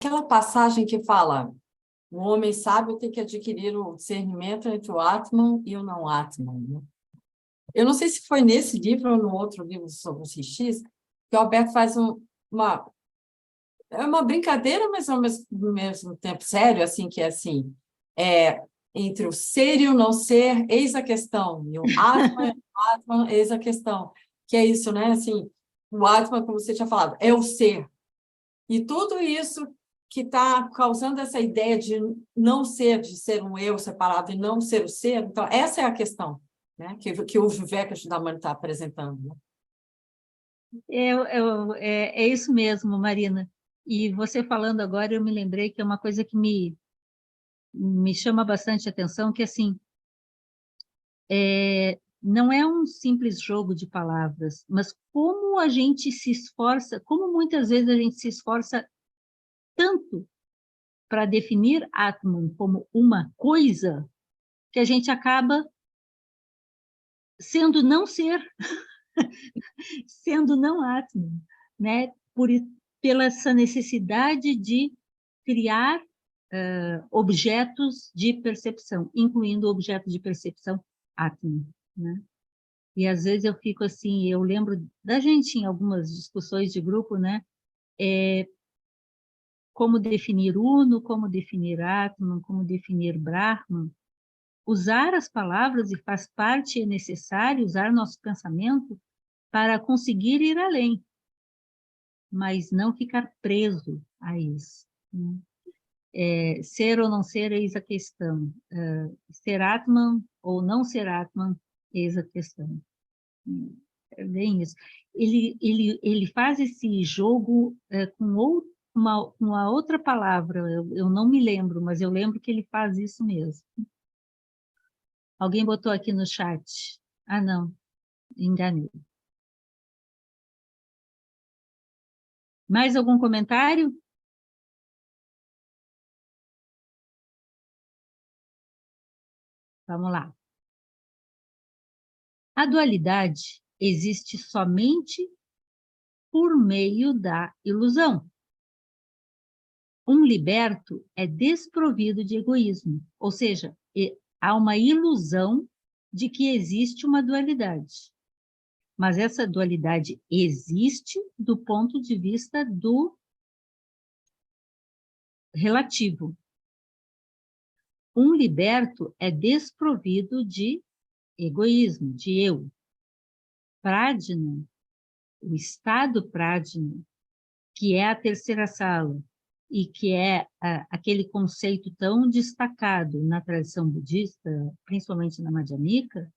aquela passagem que fala: o homem sábio tem que adquirir o discernimento entre o Atman e o não Atman, né? Eu não sei se foi nesse livro ou no outro livro sobre os rishis, que o Alberto faz uma... É uma brincadeira, mas ao mesmo tempo sério, assim, que é assim, entre o ser e o não ser, eis a questão, e o Atman, eis a questão, que é isso, né? Assim, o Atman, como você tinha falado, é o ser. E tudo isso que está causando essa ideia de não ser, de ser um eu separado e não ser o ser, então, essa é a questão, né? Que o Vivekananda está apresentando, né? É isso mesmo, Marina. E você falando agora, eu me lembrei que é uma coisa que me chama bastante atenção, que assim, não é um simples jogo de palavras, mas como a gente se esforça, como muitas vezes a gente se esforça tanto para definir Atman como uma coisa, que a gente acaba sendo não ser, sendo não Atman, né? Pela essa necessidade de criar objetos de percepção, incluindo o objeto de percepção Atman, né? E às vezes eu fico assim, eu lembro da gente em algumas discussões de grupo, né? Como definir Uno, como definir Atman, como definir Brahman. Usar as palavras, e faz parte, é necessário usar nosso pensamento para conseguir ir além, mas não ficar preso a isso, né? Ser ou não ser, eis a questão. Ser Atman ou não ser Atman, eis a questão. É bem isso. Ele faz esse jogo com uma outra palavra, eu não me lembro, mas eu lembro que ele faz isso mesmo. Alguém botou aqui no chat. Ah, não, enganei. Mais algum comentário? Vamos lá. A dualidade existe somente por meio da ilusão. Um liberto é desprovido de egoísmo, ou seja, há uma ilusão de que existe uma dualidade. Mas essa dualidade existe do ponto de vista do relativo. Um liberto é desprovido de egoísmo, de eu. Prajna, o estado Prajna, que é a terceira sala, e que é aquele conceito tão destacado na tradição budista, principalmente na Madhyamika,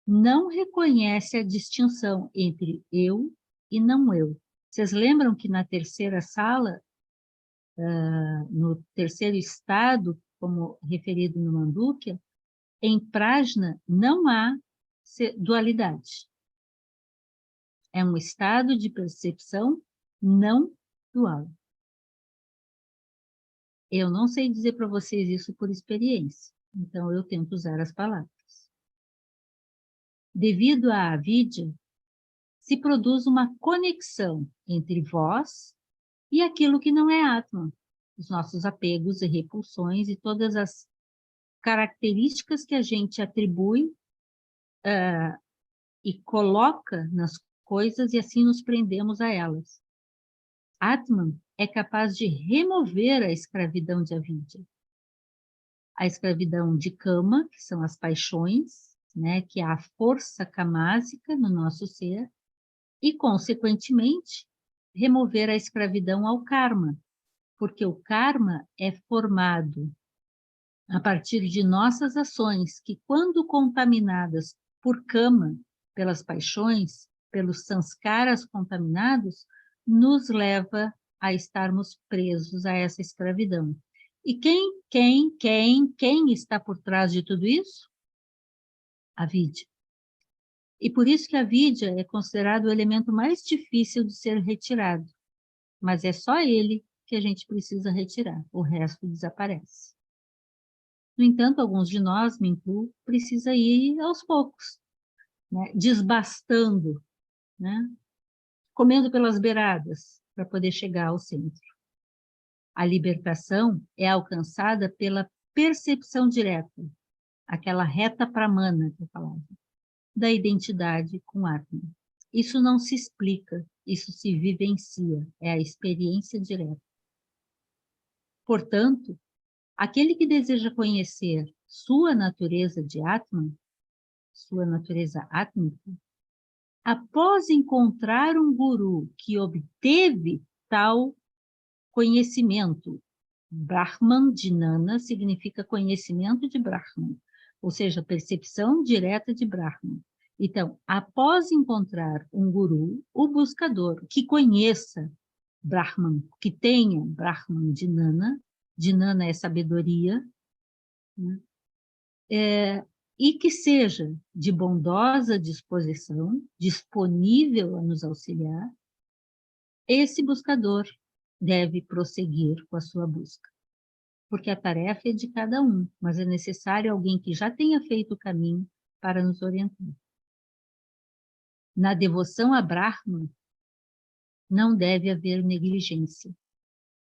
não reconhece a distinção entre eu e não eu. Vocês lembram que na terceira sala, no terceiro estado, como referido no Mandukya, em Prajna não há dualidade. É um estado de percepção não dual. Eu não sei dizer para vocês isso por experiência, então eu tento usar as palavras. Devido à avidya, se produz uma conexão entre vós e aquilo que não é Atman, os nossos apegos e repulsões e todas as características que a gente atribui e coloca nas coisas e assim nos prendemos a elas. Atman é capaz de remover a escravidão de avidya. A escravidão de kama, que são as paixões, né, que é a força camásica no nosso ser, e, consequentemente, remover a escravidão ao karma, porque o karma é formado a partir de nossas ações, que, quando contaminadas por kama, pelas paixões, pelos sanskaras contaminados, nos leva a estarmos presos a essa escravidão. E quem está por trás de tudo isso? A vidya. E por isso que a vidya é considerado o elemento mais difícil de ser retirado. Mas é só ele que a gente precisa retirar, o resto desaparece. No entanto, alguns de nós, me incluo, precisa ir aos poucos, né? Desbastando, né? Comendo pelas beiradas, para poder chegar ao centro. A libertação é alcançada pela percepção direta, aquela reta pramana que eu falava, da identidade com Atman. Isso não se explica, isso se vivencia, é a experiência direta. Portanto, aquele que deseja conhecer sua natureza de Atman, sua natureza átmica, após encontrar um guru que obteve tal conhecimento, Brahman Jnana significa conhecimento de Brahman, ou seja, percepção direta de Brahman. Então, após encontrar um guru, o buscador que conheça Brahman, que tenha Brahman Jnana é sabedoria, né? E que seja de bondosa disposição, disponível a nos auxiliar, esse buscador deve prosseguir com a sua busca. Porque a tarefa é de cada um, mas é necessário alguém que já tenha feito o caminho para nos orientar. Na devoção a Brahman, não deve haver negligência.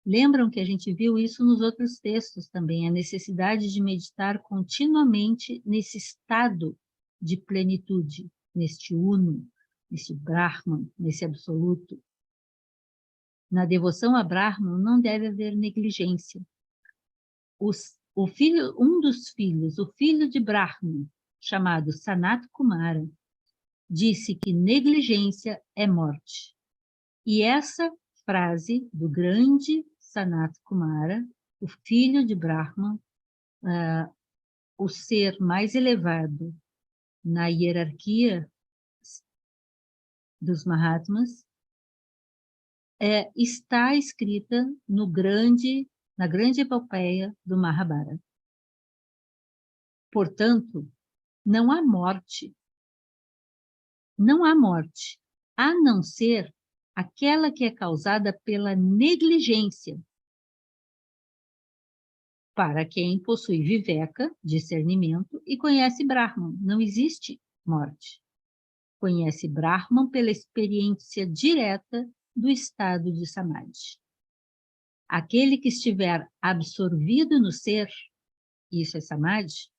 Lembram que a gente viu isso nos outros textos também, a necessidade de meditar continuamente nesse estado de plenitude, neste uno, nesse Brahman, nesse absoluto. Na devoção a Brahman não deve haver negligência. Um dos filhos, o filho de Brahman, chamado Sanat Kumara, disse que negligência é morte. E essa frase do grande Sanat Kumara, o filho de Brahman, o ser mais elevado na hierarquia dos Mahatmas, está escrita na grande epopeia do Mahabharata. Portanto, não há morte. Não há morte, a não ser aquela que é causada pela negligência. Para quem possui viveka, discernimento, e conhece Brahman, não existe morte. Conhece Brahman pela experiência direta do estado de Samadhi. Aquele que estiver absorvido no ser, isso é Samadhi,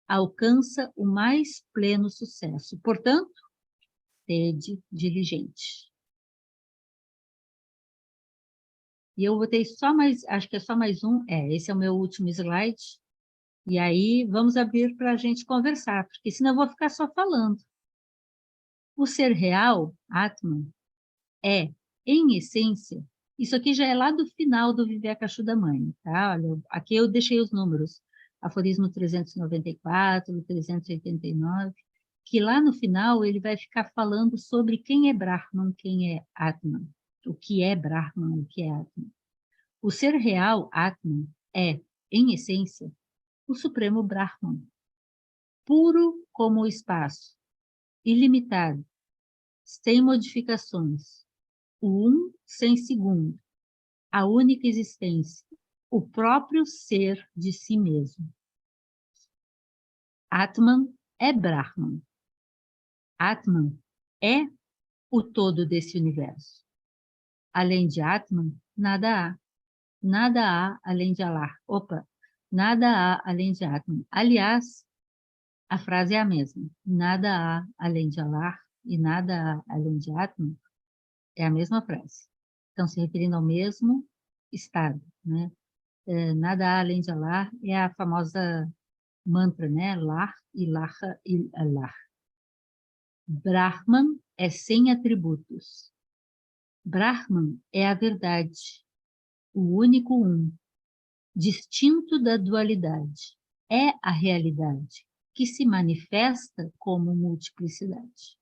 alcança o mais pleno sucesso. Portanto, sede diligente. E eu botei só mais, acho que é só mais um, esse é o meu último slide, e aí vamos abrir para a gente conversar, porque senão eu vou ficar só falando. O ser real, Atman, em essência, isso aqui já é lá do final do Vivekachudamani, tá? Olha, aqui eu deixei os números, aforismo 394, 389, que lá no final ele vai ficar falando sobre quem é Brahman, quem é Atman, o que é Brahman, o que é Atman. O ser real, Atman, em essência, o Supremo Brahman, puro como o espaço, ilimitado, sem modificações, o um sem segundo, a única existência, o próprio ser de si mesmo. Atman é Brahman. Atman é o todo desse universo. Além de Atman, nada há. Nada há além de Allah. Nada há além de Atman. Aliás, a frase é a mesma. Nada há além de Allah e nada há além de Atman é a mesma frase. Estão se referindo ao mesmo estado, né? Nada há além de Allah é a famosa mantra, né? La ilaha illallah. Brahman é sem atributos. Brahman é a verdade, o único um, distinto da dualidade. É a realidade, que se manifesta como multiplicidade.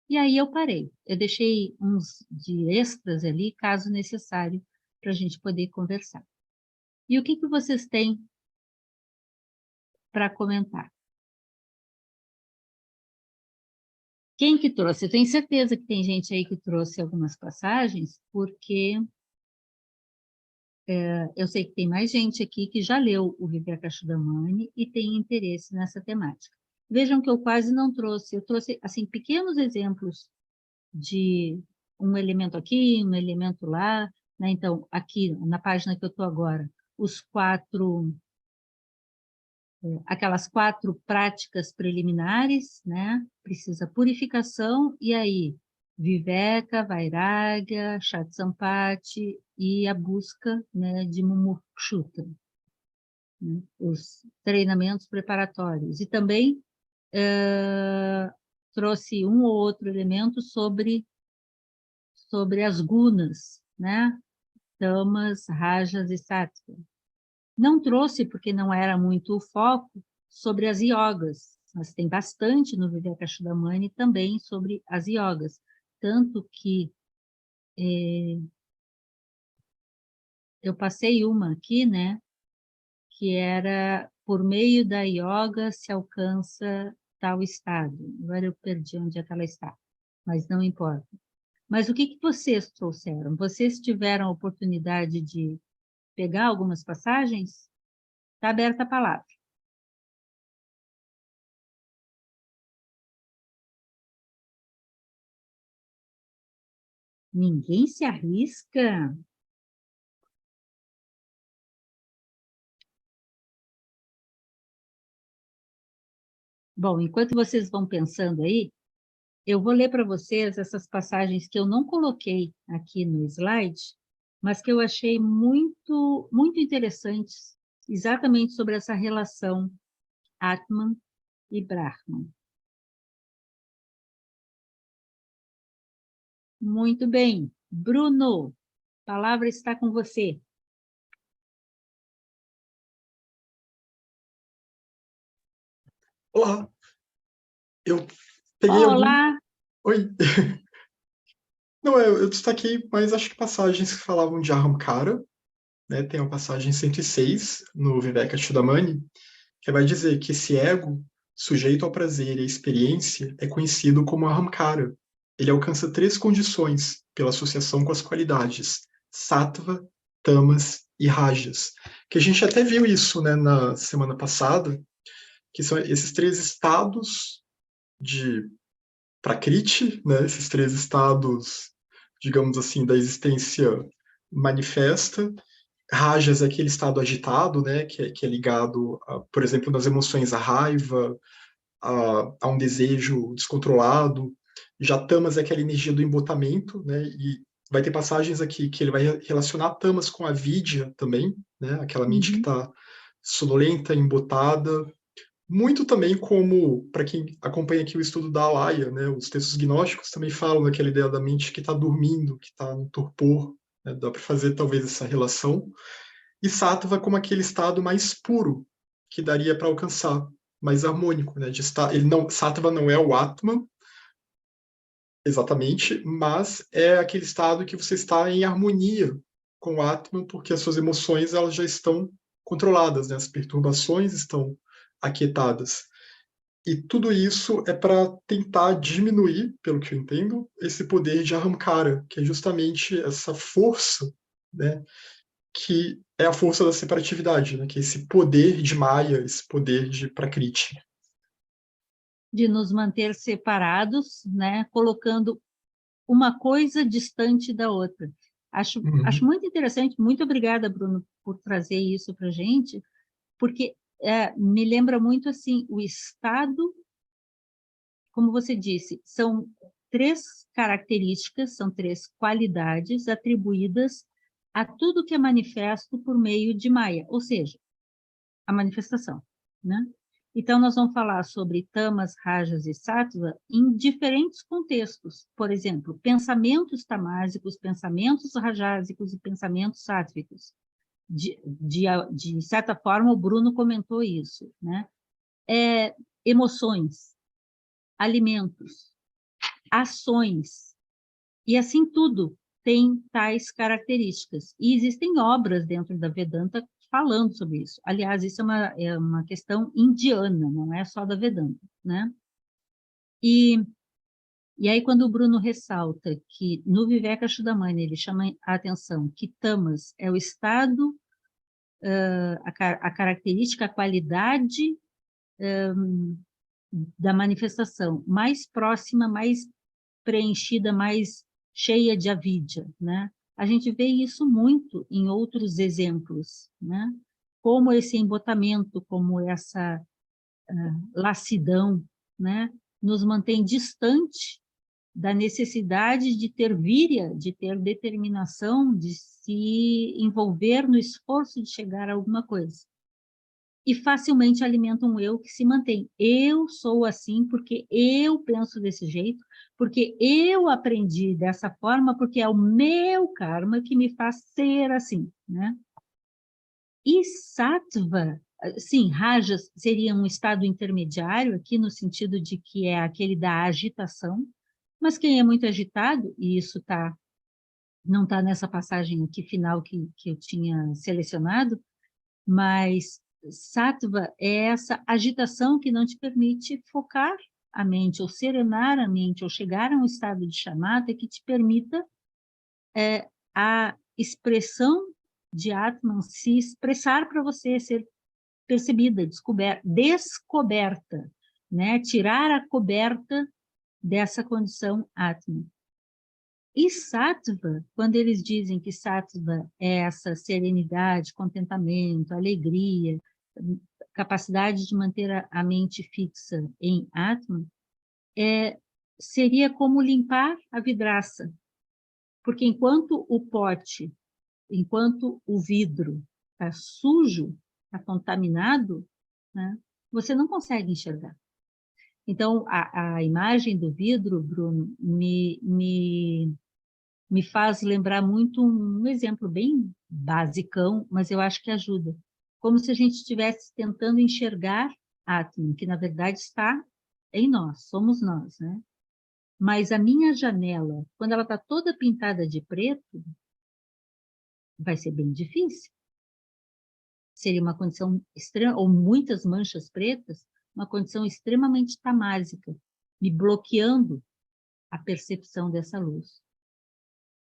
E aí eu parei. Eu deixei uns de extras ali, caso necessário, para a gente poder conversar. E o que vocês têm para comentar? Quem que trouxe? Eu tenho certeza que tem gente aí que trouxe algumas passagens, porque eu sei que tem mais gente aqui que já leu o Vivekachudamani e tem interesse nessa temática. Vejam que eu quase não trouxe, eu trouxe assim, pequenos exemplos de um elemento aqui, um elemento lá, né? Então, aqui na página que eu estou agora, aquelas 4 práticas preliminares, né? Precisa purificação, e aí Viveka, Vairagya, Shatsampati e a busca, né, de Mumukshuta, né? Os treinamentos preparatórios. E também trouxe um ou outro elemento sobre as gunas, né? Tamas, rajas e sattva. Não trouxe, porque não era muito o foco, sobre as yogas, mas tem bastante no Vivekachudamani também sobre as yogas. Tanto que eu passei uma aqui, né? Que era, por meio da yoga se alcança tal estado. Agora eu perdi onde é que ela está, mas não importa. Mas o que vocês trouxeram? Vocês tiveram a oportunidade de pegar algumas passagens? Está aberta a palavra. Ninguém se arrisca? Bom, enquanto vocês vão pensando aí, eu vou ler para vocês essas passagens que eu não coloquei aqui no slide, mas que eu achei muito, muito interessantes, exatamente sobre essa relação Atman e Brahman. Muito bem. Bruno, a palavra está com você. Olá, eu peguei algum... Olá! Oi. Não, eu destaquei, mas acho que passagens que falavam de Ahamkara, né? Tem a passagem 106 no Vivekachudamani, que vai dizer que esse ego, sujeito ao prazer e à experiência, é conhecido como Ahamkara. Ele alcança 3 condições pela associação com as qualidades Sattva, Tamas e Rajas. Que a gente até viu isso, né, na semana passada, que são esses 3 estados de Prakriti, né, esses 3 estados, digamos assim, da existência manifesta. Rajas é aquele estado agitado, né, que é ligado, por exemplo, nas emoções à raiva, a um desejo descontrolado. Já Tamas é aquela energia do embotamento, né, e vai ter passagens aqui que ele vai relacionar Tamas com a Vidya também, né, aquela mente que está sonolenta, embotada, muito também como, para quem acompanha aqui o estudo da Alaya, né, os textos gnósticos também falam daquela ideia da mente que está dormindo, que está no torpor, né, dá para fazer talvez essa relação. E Sattva como aquele estado mais puro que daria para alcançar, mais harmônico, né, de estar, ele não, Sattva não é o Atman, exatamente, mas é aquele estado que você está em harmonia com o Atman, porque as suas emoções elas já estão controladas, né, as perturbações estão aquietadas. E tudo isso é para tentar diminuir, pelo que eu entendo, esse poder de Ahamkara, que é justamente essa força, né, que é a força da separatividade, né, que é esse poder de Maya, esse poder de Prakriti. De nos manter separados, né, colocando uma coisa distante da outra. Acho muito interessante, muito obrigada, Bruno, por trazer isso para a gente, porque me lembra muito assim, o estado, como você disse, são 3 características, são 3 qualidades atribuídas a tudo que é manifesto por meio de Maya, ou seja, a manifestação, né? Então, nós vamos falar sobre tamas, rajas e sattva em diferentes contextos. Por exemplo, pensamentos tamásicos, pensamentos rajásicos e pensamentos sáttvicos. De certa forma, o Bruno comentou isso, né? Emoções, alimentos, ações, e assim tudo tem tais características. E existem obras dentro da Vedanta falando sobre isso. Aliás, isso é uma questão indiana, não é só da Vedanta, né? E aí, quando o Bruno ressalta que no Vivekachudamani ele chama a atenção que tamas é o estado, a característica, a qualidade da manifestação mais próxima, mais preenchida, mais cheia de avidya, né? a gente vê isso muito em outros exemplos, né? Como esse embotamento, como essa lassidão, né? Nos mantém distante da necessidade de ter víria, de ter determinação, de se envolver no esforço de chegar a alguma coisa. E facilmente alimenta um eu que se mantém. Eu sou assim porque eu penso desse jeito, porque eu aprendi dessa forma, porque é o meu karma que me faz ser assim, né? E sattva, sim, rajas seria um estado intermediário aqui no sentido de que é aquele da agitação, mas quem é muito agitado, e isso não está nessa passagem aqui final que eu tinha selecionado, mas sattva é essa agitação que não te permite focar a mente, ou serenar a mente, ou chegar a um estado de chamata que te permita a expressão de Atman se expressar para você, ser percebida, descoberta, né? Tirar a coberta dessa condição Atman. E sattva, quando eles dizem que sattva é essa serenidade, contentamento, alegria, capacidade de manter a mente fixa em Atman, seria como limpar a vidraça. Porque enquanto o vidro está sujo, está contaminado, né, você não consegue enxergar. Então, a imagem do vidro, Bruno, me faz lembrar muito um exemplo bem basicão, mas eu acho que ajuda. Como se a gente estivesse tentando enxergar Atman, que na verdade está em nós, somos nós, né? Mas a minha janela, quando ela está toda pintada de preto, vai ser bem difícil. Seria uma condição extrema, ou muitas manchas pretas, uma condição extremamente tamásica, me bloqueando a percepção dessa luz.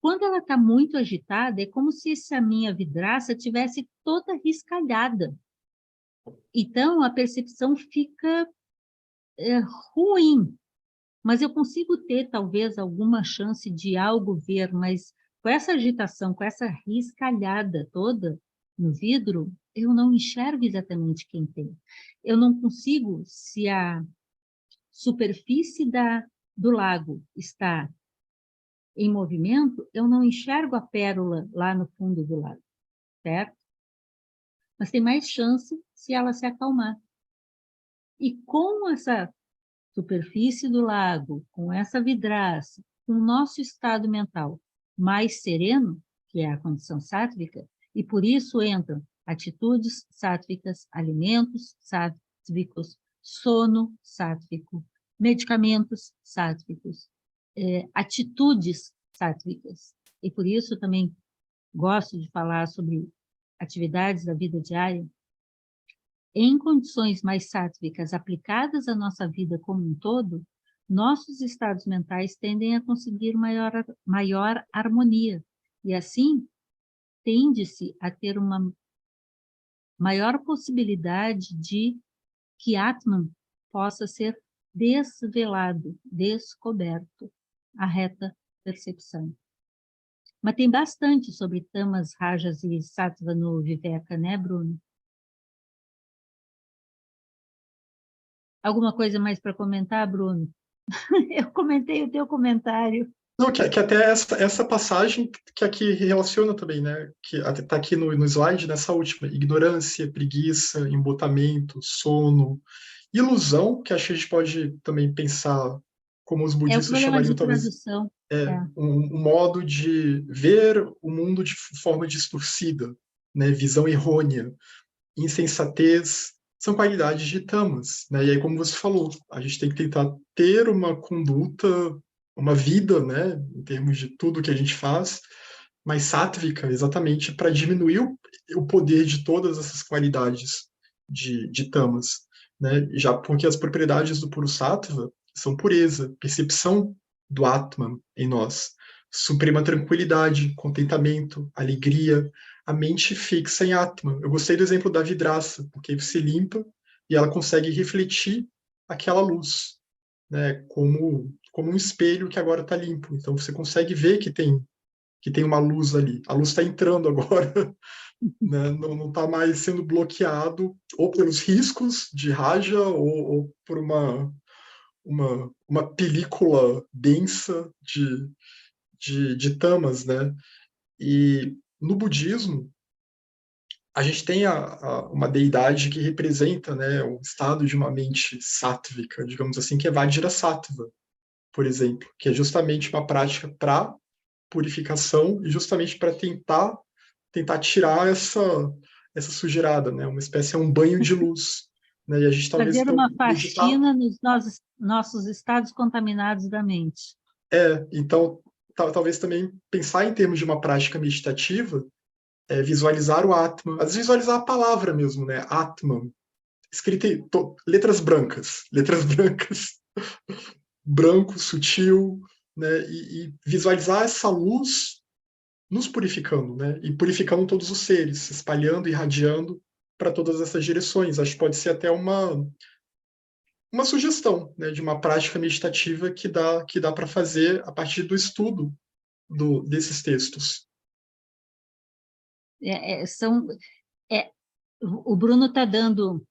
Quando ela está muito agitada, é como se essa minha vidraça tivesse toda riscalhada. Então, a percepção fica ruim, mas eu consigo ter, talvez, alguma chance de algo ver, mas com essa agitação, com essa riscalhada toda no vidro, eu não enxergo exatamente quem tem. Eu não consigo, se a superfície do lago está em movimento, eu não enxergo a pérola lá no fundo do lago, certo? Mas tem mais chance se ela se acalmar. E com essa superfície do lago, com essa vidraça, com o nosso estado mental mais sereno, que é a condição sátvica, e por isso entram atitudes sátvicas, alimentos sátvicos, sono sátvico, medicamentos sátvicos, atitudes sátvicas. E por isso também gosto de falar sobre atividades da vida diária. Em condições mais sátvicas aplicadas à nossa vida como um todo, nossos estados mentais tendem a conseguir maior harmonia. E assim, tende-se a ter uma maior possibilidade de que Atman possa ser desvelado, descoberto, a reta percepção. Mas tem bastante sobre tamas, rajas e sattva no Viveka, né, Bruno? Alguma coisa mais para comentar, Bruno? Eu comentei o teu comentário. Não, que até essa passagem que aqui relaciona também, né? Que está aqui no slide, nessa última. Ignorância, preguiça, embotamento, sono, ilusão, que acho que a gente pode também pensar como os É o budistas problema chamariam, de talvez, tradução. um modo de ver o mundo de forma distorcida, né? Visão errônea, insensatez, são qualidades de tamas, né? E aí, como você falou, a gente tem que tentar ter uma conduta, uma vida, né, em termos de tudo que a gente faz, mais sátvica, exatamente para diminuir o poder de todas essas qualidades de tamas, né? Já porque as propriedades do puro sattva são pureza, percepção do Atman em nós, suprema tranquilidade, contentamento, alegria, a mente fixa em Atman. Eu gostei do exemplo da vidraça, porque você limpa e ela consegue refletir aquela luz, né, como um espelho que agora está limpo. Então você consegue ver que tem que tem uma luz ali. A luz está entrando agora, né? Não está mais sendo bloqueado ou pelos riscos de Raja ou por uma película densa de tamas, né? E no budismo, a gente tem uma deidade que representa, né, o estado de uma mente sátvica, digamos assim, que é Vajrasattva, por exemplo, que é justamente uma prática para purificação e justamente para tentar tirar essa sujeirada, né, uma espécie de um banho de luz, né, e a gente talvez Fazer então uma meditar faxina nos nossos estados contaminados da mente. então talvez também pensar em termos de uma prática meditativa, visualizar o Atman, às vezes visualizar a palavra mesmo, né, Atman, escrita em letras brancas, branco, sutil, né, e visualizar essa luz nos purificando, né, e purificando todos os seres, espalhando, irradiando para todas essas direções. Acho que pode ser até uma sugestão, né, de uma prática meditativa que dá para fazer a partir do estudo desses textos. O Bruno está dando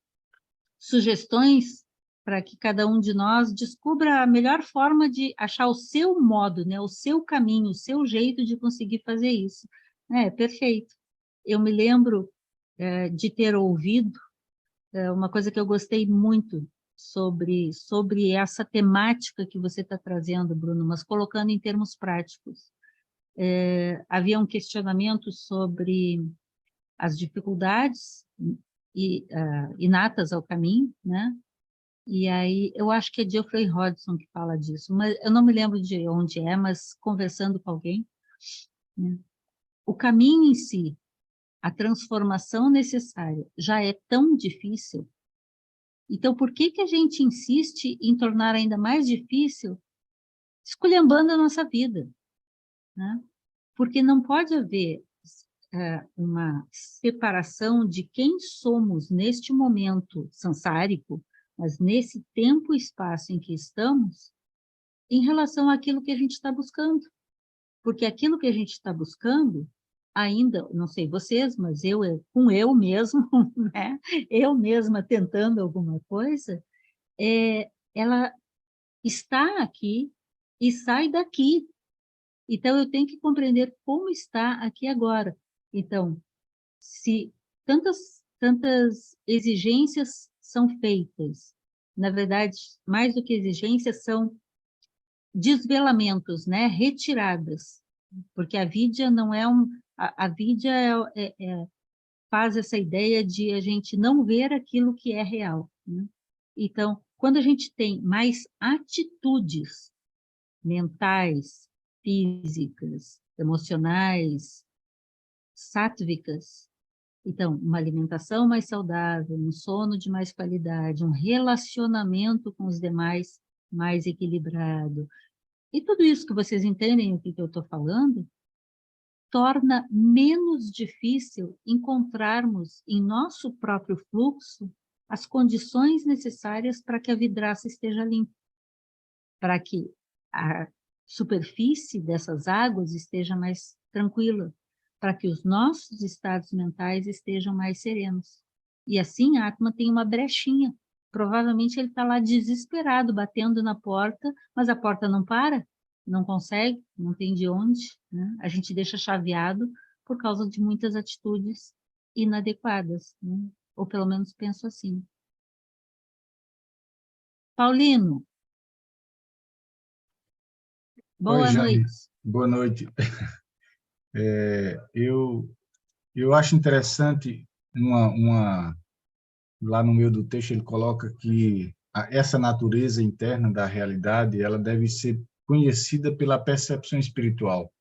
sugestões para que cada um de nós descubra a melhor forma de achar o seu modo, né, o seu caminho, o seu jeito de conseguir fazer isso. Perfeito. Eu me lembro de ter ouvido uma coisa que eu gostei muito sobre essa temática que você está trazendo, Bruno, mas colocando em termos práticos. Havia um questionamento sobre as dificuldades inatas ao caminho, né? E aí, eu acho que é Geoffrey Hodgson que fala disso, mas eu não me lembro de onde mas conversando com alguém, né? O caminho em si, a transformação necessária, já é tão difícil, então por que a gente insiste em tornar ainda mais difícil, esculhambando a nossa vida, né? Porque não pode haver uma separação de quem somos neste momento sansárico, mas nesse tempo e espaço em que estamos, em relação àquilo que a gente está buscando. Porque aquilo que a gente está buscando, ainda, não sei vocês, mas com eu mesmo, né? Eu mesma tentando alguma coisa, ela está aqui e sai daqui. Então, eu tenho que compreender como está aqui agora. Então, se tantas exigências são feitas, na verdade, mais do que exigências, são desvelamentos, né? Retiradas, porque a vidya não é a vidya faz essa ideia de a gente não ver aquilo que é real, né? Então, quando a gente tem mais atitudes mentais, físicas, emocionais, sáttvicas, então, uma alimentação mais saudável, um sono de mais qualidade, um relacionamento com os demais mais equilibrado. E tudo isso que vocês entendem o que eu estou falando, torna menos difícil encontrarmos em nosso próprio fluxo as condições necessárias para que a vidraça esteja limpa, para que a superfície dessas águas esteja mais tranquila, para que os nossos estados mentais estejam mais serenos. E assim a Atma tem uma brechinha. Provavelmente ele está lá desesperado, batendo na porta, mas a porta não para, não consegue, não tem de onde, né? A gente deixa chaveado por causa de muitas atitudes inadequadas, né? Ou pelo menos penso assim. Paulino, boa Oi, Jane. noite. Boa noite. Eu acho interessante lá no meio do texto ele coloca que essa natureza interna da realidade ela deve ser conhecida pela percepção espiritual.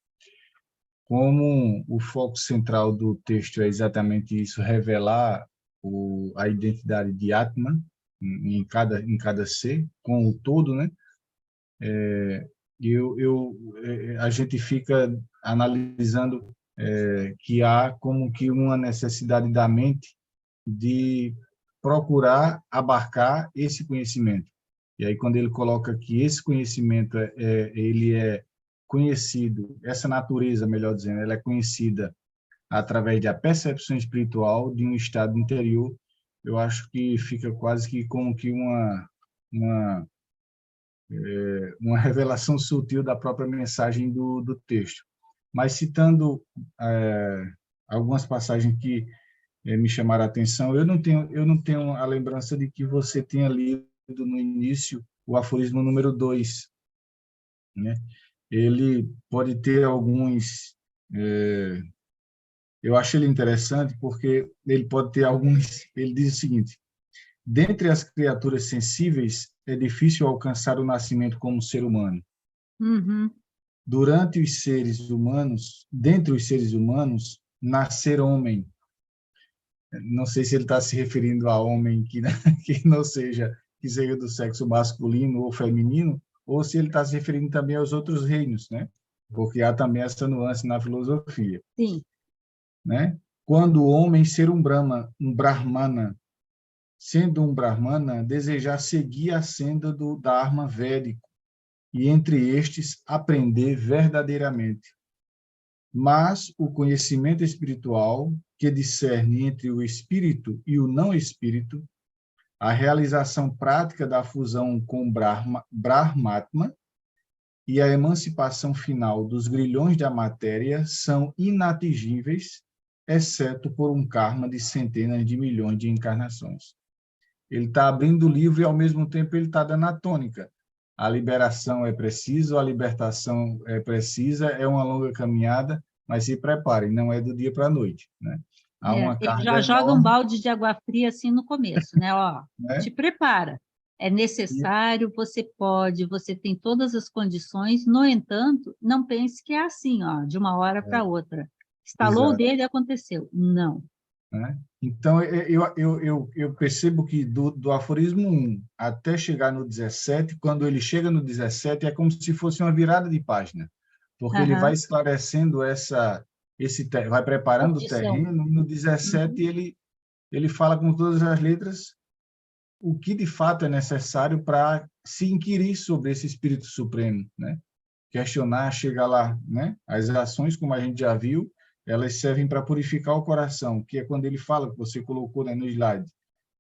Como o foco central do texto é exatamente isso, revelar a identidade de Atman em cada ser, com o todo, né? A gente fica analisando que há como que uma necessidade da mente de procurar abarcar esse conhecimento. E aí quando ele coloca que esse conhecimento ele é conhecido, essa natureza, melhor dizendo, ela é conhecida através da percepção espiritual de um estado interior, eu acho que fica quase que como que uma, uma revelação sutil da própria mensagem do texto. Mas citando algumas passagens que me chamaram a atenção, eu não tenho a lembrança de que você tenha lido no início o aforismo número 2, né? Ele pode ter alguns... eu acho ele interessante porque ele pode ter alguns... Ele diz o seguinte: dentre as criaturas sensíveis, é difícil alcançar o nascimento como ser humano. Uhum. Dentre os seres humanos, nascer homem. Não sei se ele está se referindo a homem que não seja, que seja do sexo masculino ou feminino, ou se ele está se referindo também aos outros reinos, né? Porque há também essa nuance na filosofia. Sim. Né? Quando o homem ser um brahmana, sendo um brahmana, desejar seguir a senda do dharma védico e entre estes aprender verdadeiramente. Mas o conhecimento espiritual, que discerne entre o espírito e o não espírito, a realização prática da fusão com Brahmatma e a emancipação final dos grilhões da matéria são inatingíveis, exceto por um karma de centenas de milhões de encarnações. Ele está abrindo o livro e, ao mesmo tempo, ele está dando a tônica. A liberação é precisa, a libertação é precisa, é uma longa caminhada, mas se preparem, não é do dia para a noite, né? Há uma Ele carga já joga um enorme, balde de água fria assim no começo, né? Ó, né? te prepara. É E, necessário, você pode, você tem todas as condições. No entanto, não pense que é assim, ó, de uma hora para outra. Instalou o exato, dedo e aconteceu. Não. né? Então, eu percebo que do aforismo 1 até chegar no 17, quando ele chega no 17, é como se fosse uma virada de página, porque ele vai Aham. esclarecendo vai preparando o Condição. terreno, e no 17 Uhum. ele fala com todas as letras o que de fato é necessário para se inquirir sobre esse Espírito Supremo, né? Questionar, chegar lá, né? As ações, como a gente já viu, elas servem para purificar o coração, que é quando ele fala, que você colocou, né, no slide.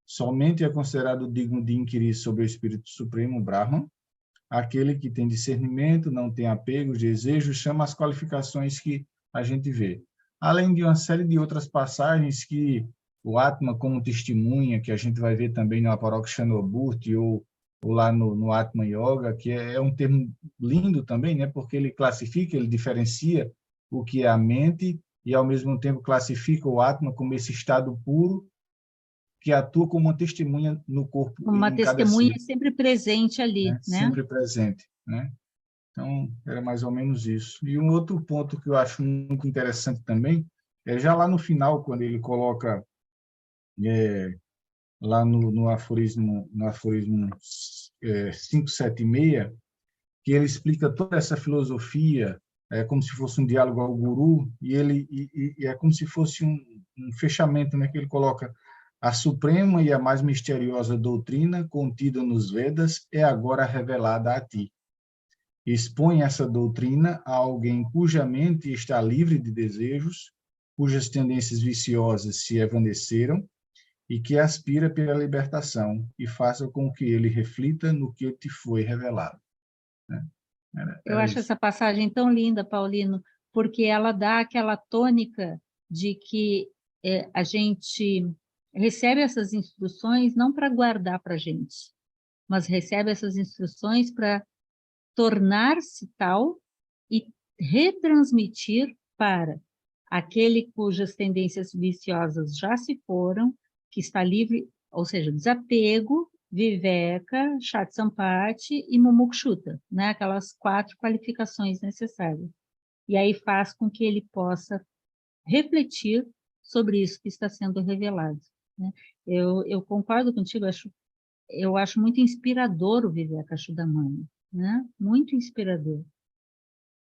Somente é considerado digno de inquirir sobre o Espírito Supremo, Brahman, aquele que tem discernimento, não tem apego, desejos, chama as qualificações que a gente vê. Além de uma série de outras passagens que o Atma como testemunha, que a gente vai ver também no Aparokshanobhurti ou lá no Atma Yoga, que é um termo lindo também, né? Porque ele classifica, ele diferencia o que é a mente e, ao mesmo tempo, classifica o Atma como esse estado puro que atua como uma testemunha no corpo, Uma em cada testemunha ser, sempre presente ali, né? né? Sempre presente, né? Então, era mais ou menos isso. E um outro ponto que eu acho muito interessante também é já lá no final, quando ele coloca lá no aforismo 576, que ele explica toda essa filosofia, como se fosse um diálogo ao guru, e é como se fosse um fechamento, né, que ele coloca: a suprema e a mais misteriosa doutrina contida nos Vedas é agora revelada a ti. Expõe essa doutrina a alguém cuja mente está livre de desejos, cujas tendências viciosas se evaneceram e que aspira pela libertação, e faça com que ele reflita no que te foi revelado. Né? Eu Era acho isso. essa passagem tão linda, Paulino, porque ela dá aquela tônica de que a gente recebe essas instruções não para guardar para a gente, mas recebe essas instruções para tornar-se tal e retransmitir para aquele cujas tendências viciosas já se foram, que está livre, ou seja, desapego, viveka, shatsampati e mumukshuta, né? Aquelas 4 qualificações necessárias. E aí faz com que ele possa refletir sobre isso que está sendo revelado, né? Eu concordo contigo, eu acho muito inspirador o Viveka Chudamani, né? Muito inspirador.